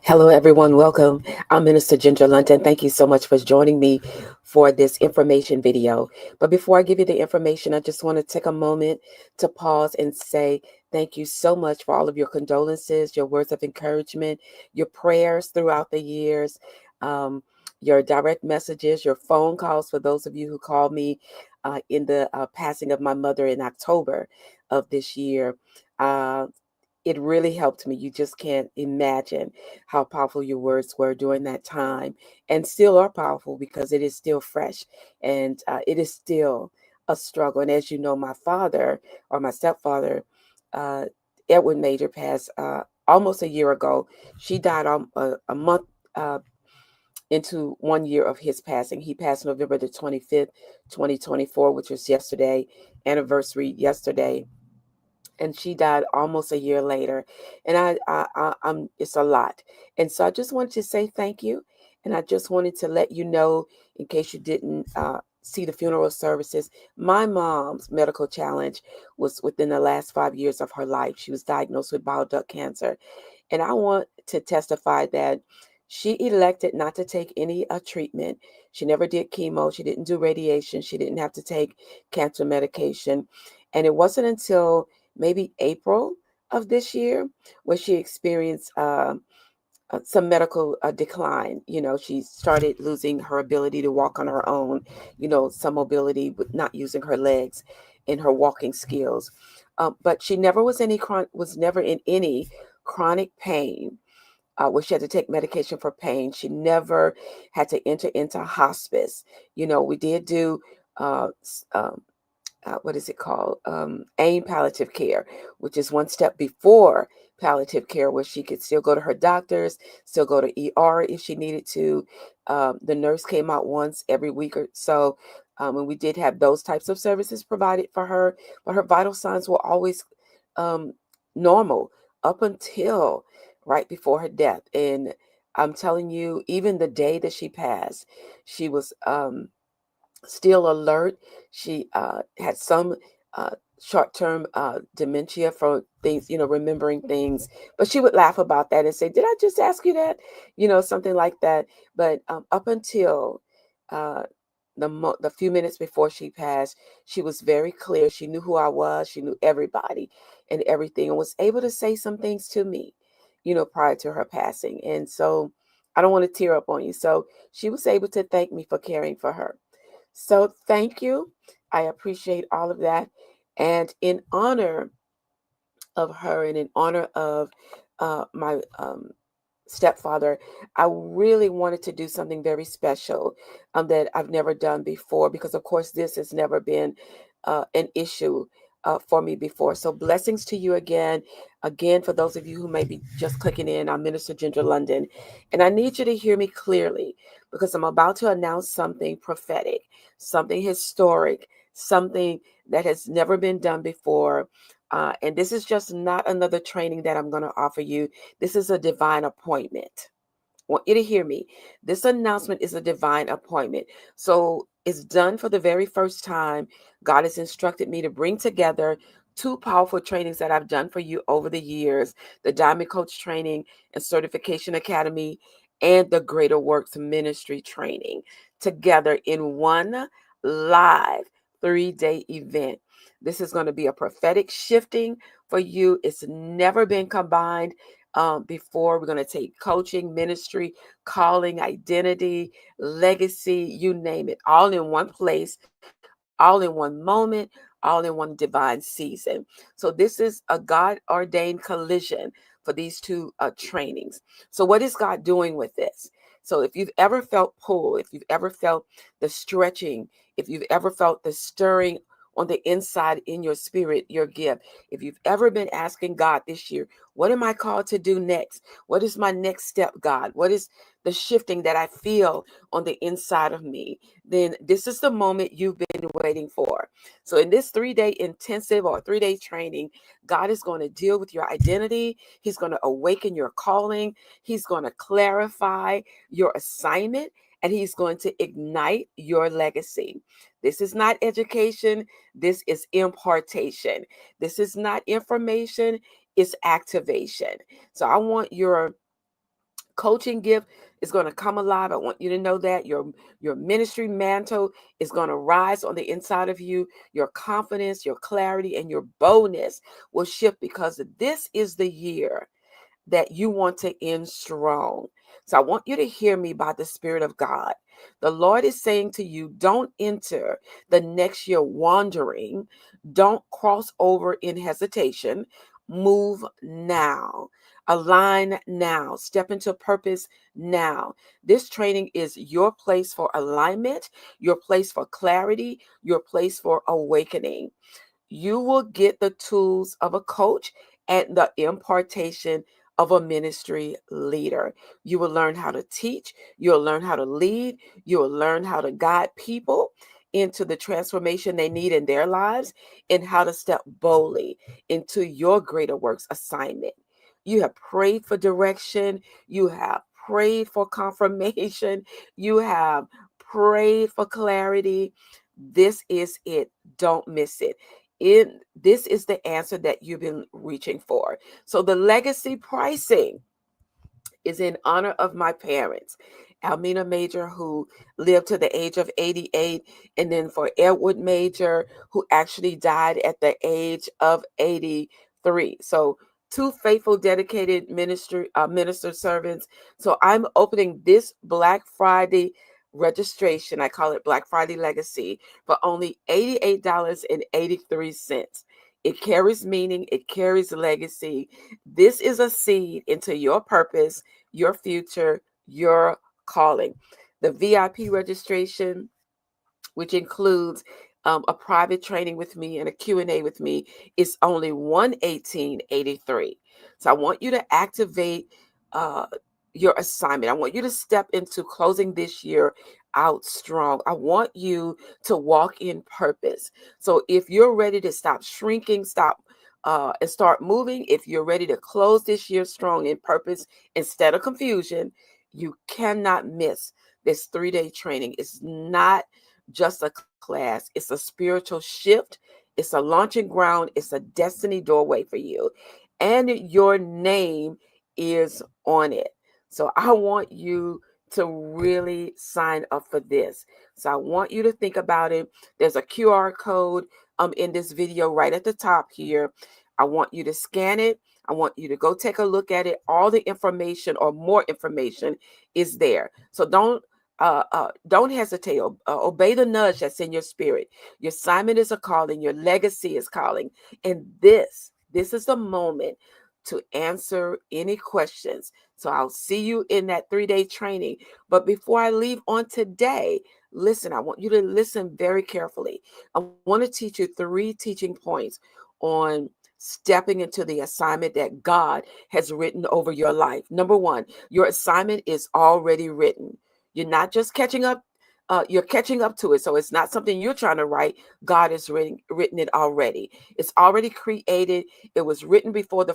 Hello, everyone. Welcome. I'm Minister Ginger London. Thank you so much for joining me for this information video. But before I give you the information, I just want to take a moment to pause and say thank you so much for all of your condolences, your words of encouragement, your prayers throughout the years, um, your direct messages, your phone calls for those of you who called me in the passing of my mother in October of this year. Uh, it really helped me. You just can't imagine how powerful your words were during that time, and still are powerful because it is still fresh, and it is still a struggle. And as you know, my father, or my stepfather, uh, Edward Major, passed almost a year ago. She died a month into 1 year of his passing. He passed November the 25th, 2024, which was yesterday, anniversary yesterday, and she died almost a year later. And I'm it's a lot. And so I just wanted to say thank you, and I just wanted to let you know, in case you didn't see the funeral services, my mom's medical challenge was within the last 5 years of her life. She was diagnosed with bile duct cancer, and I want to testify that she elected not to take any treatment. She never did chemo. She didn't do radiation. She didn't have to take cancer medication. And it wasn't until maybe April of this year where she experienced some medical decline. She started losing her ability to walk on her own, some mobility, but not using her legs in her walking skills. But she never was never in any chronic pain where she had to take medication for pain. She never had to enter into hospice. We did do what is it called? AIM palliative care, which is one step before palliative care, where she could still go to her doctors, still go to ER if she needed to. The nurse came out once every week or so, and we did have those types of services provided for her. But her vital signs were always um, normal up until right before her death. And I'm telling you, even the day that she passed, she was still alert. She had some uh, short-term dementia for things, remembering things. But she would laugh about that and say, "Did I just ask you that?" Something like that. But up until uh, the few minutes before she passed, she was very clear. She knew who I was. She knew everybody and everything, and was able to say some things to me, prior to her passing. And so I don't want to tear up on you. So she was able to thank me for caring for her. So thank you. I appreciate all of that. And in honor of her, and in honor of my stepfather, I really wanted to do something very special that I've never done before, because, of course, this has never been an issue for me before. So blessings to you again. Again, for those of you who may be just clicking in, I'm Minister Ginger London, and I need you to hear me clearly, because I'm about to announce something prophetic, something historic, something that has never been done before. And this is just not another training that I'm going to offer you. This is a divine appointment. I want you to hear me. This announcement is a divine appointment. So it's done for the very first time. God has instructed me to bring together two powerful trainings that I've done for you over the years: the Diamond Coach Training and Certification Academy, and the Greater Works Ministry Training, together in one live 3-day event. This is going to be a prophetic shifting for you. It's never been combined before. We're going to take coaching, ministry, calling, identity, legacy, you name it, all in one place, all in one moment, all in one divine season. So this is a God ordained collision for these two trainings. So what is God doing with this? So if you've ever felt pull, if you've ever felt the stretching, if you've ever felt the stirring on the inside in your spirit, your gift, if you've ever been asking God this year, what am I called to do next? What is my next step, God? What is the shifting that I feel on the inside of me? Then this is the moment you've been waiting for. So in this 3-day intensive or 3-day training, God is going to deal with your identity. He's going to awaken your calling. He's going to clarify your assignment, and he's going to ignite your legacy. This is not education. This is impartation. This is not information. It's activation. So I want your Coaching gift is going to come alive. I want you to know that your ministry mantle is going to rise on the inside of you. Your confidence, your clarity, and your boldness will shift, because this is the year that you want to end strong. So I want you to hear me by the Spirit of God. The Lord is saying to you, don't enter the next year wandering. Don't cross over in hesitation. Move now. Align now. Step into purpose now. This training is your place for alignment, your place for clarity, your place for awakening. You will get the tools of a coach and the impartation of a ministry leader. You will learn how to teach, you'll learn how to lead, you'll learn how to guide people into the transformation they need in their lives, and how to step boldly into your greater works assignment. You have prayed for direction, you have prayed for confirmation, you have prayed for clarity. This is it. Don't miss it. This is the answer that you've been reaching for. So the legacy pricing is in honor of my parents, Almena Major, who lived to the age of 88, and then for Edward Major, who actually died at the age of 83. So two faithful, dedicated minister servants. So I'm opening this Black Friday registration. I call it Black Friday Legacy for only $88.83. It carries meaning, it carries legacy. This is a seed into your purpose, your future, your calling. The VIP registration, which includes a private training with me and a Q&A with me, is only $118.83. So I want you to activate uh, your assignment. I want you to step into closing this year out strong. I want you to walk in purpose. So if you're ready to stop shrinking, stop and start moving, if you're ready to close this year strong in purpose instead of confusion, you cannot miss this 3-day training. It's not just a class, it's a spiritual shift, it's a launching ground, it's a destiny doorway for you, and your name is on it. So I want you to really sign up for this. So I want you to think about it. There's a QR code in this video right at the top here. I want you to scan it. I want you to go take a look at it. All the information or more information is there. So don't hesitate. Obey the nudge that's in your spirit. Your assignment is a calling. Your legacy is calling. And this is the moment to answer any questions. So I'll see you in that 3-day training. But before I leave on today, listen, I want you to listen very carefully. I want to teach you 3 teaching points on stepping into the assignment that God has written over your life. Number 1, your assignment is already written. You're not just catching up. You're catching up to it. So it's not something you're trying to write. God has written it already. It's already created. It was written before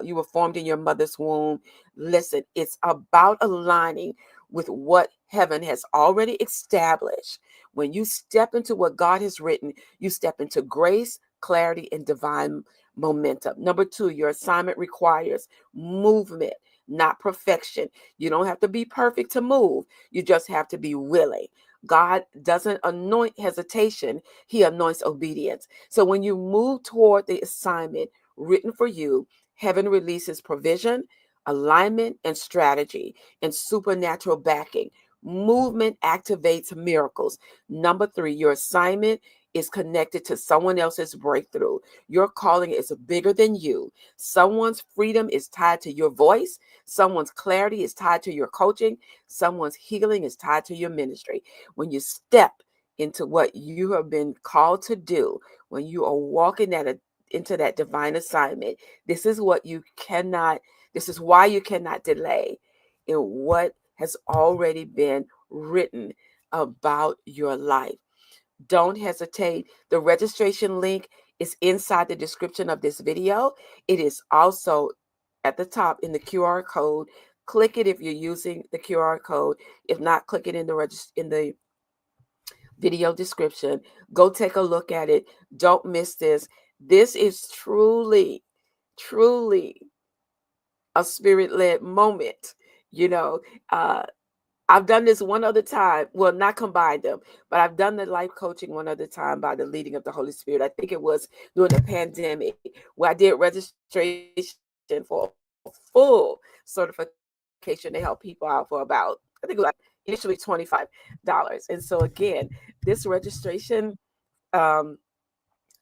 you were formed in your mother's womb. Listen, it's about aligning with what heaven has already established. When you step into what God has written, you step into grace, clarity, and divine momentum. Number 2, your assignment requires movement, not perfection. You don't have to be perfect to move. You just have to be willing. God doesn't anoint hesitation, He anoints obedience. So when you move toward the assignment written for you, heaven releases provision, alignment, and strategy, and supernatural backing. Movement activates miracles. Number 3, your assignment is connected to someone else's breakthrough. Your calling is bigger than you. Someone's freedom is tied to your voice. Someone's clarity is tied to your coaching. Someone's healing is tied to your ministry. When you step into what you have been called to do, when you are walking into that divine assignment, this is why you cannot delay in what has already been written about your life. Don't hesitate. The registration link is inside the description of this video. It is also at the top in the QR code. Click it if you're using the QR code. If not, click it in the video description. Go take a look at it. Don't miss this. This is truly, truly a spirit-led moment You know, uh, I've done this one other time. Well, not combined them, but I've done the life coaching one other time by the leading of the Holy Spirit. I think it was during the pandemic where I did registration for a full certification to help people out for about, I think it was like initially $25. And so again, this registration um,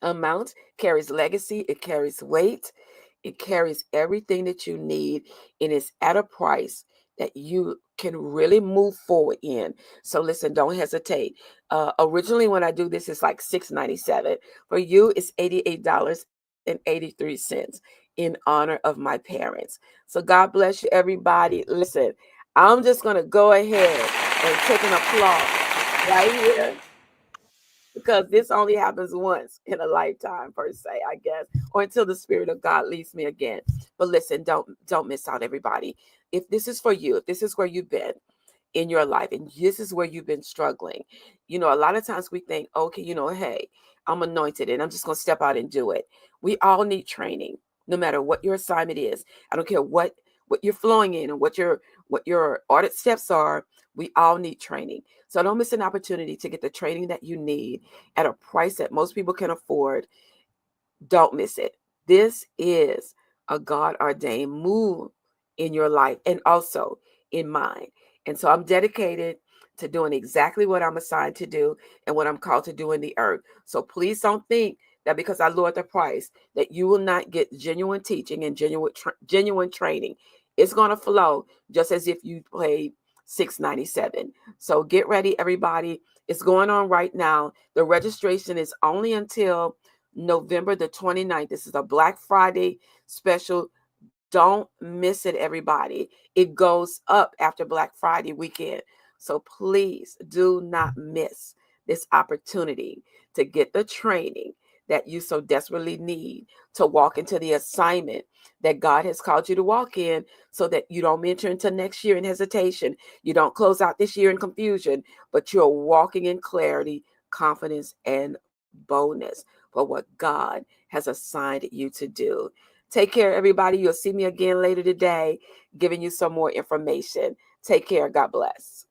amount carries legacy, it carries weight, it carries everything that you need, and it's at a price that you can really move forward in. So listen, don't hesitate. Originally, when I do this, it's like $6.97. For you, it's $88.83 in honor of my parents. So God bless you, everybody. Listen, I'm just gonna go ahead and take an applause right here because this only happens once in a lifetime per se, I guess, or until the Spirit of God leads me again. But listen, don't miss out, everybody. If this is for you, if this is where you've been in your life and this is where you've been struggling, a lot of times we think, okay, hey, I'm anointed and I'm just going to step out and do it. We all need training, no matter what your assignment is. I don't care what you're flowing in and what your audit steps are. We all need training. So don't miss an opportunity to get the training that you need at a price that most people can afford. Don't miss it. This is a God ordained move in your life and also in mine. And so I'm dedicated to doing exactly what I'm assigned to do and what I'm called to do in the earth. So please don't think that because I lowered the price that you will not get genuine teaching and genuine training. It's going to flow just as if you paid $6.97. So get ready, everybody. It's going on right now. The registration is only until November the 29th. This is a Black Friday special. Don't miss it, everybody. It goes up after Black Friday weekend. So please do not miss this opportunity to get the training that you so desperately need to walk into the assignment that God has called you to walk in so that you don't enter into next year in hesitation. You don't close out this year in confusion, but you're walking in clarity, confidence, and boldness for what God has assigned you to do. Take care, everybody. You'll see me again later today, giving you some more information. Take care. God bless.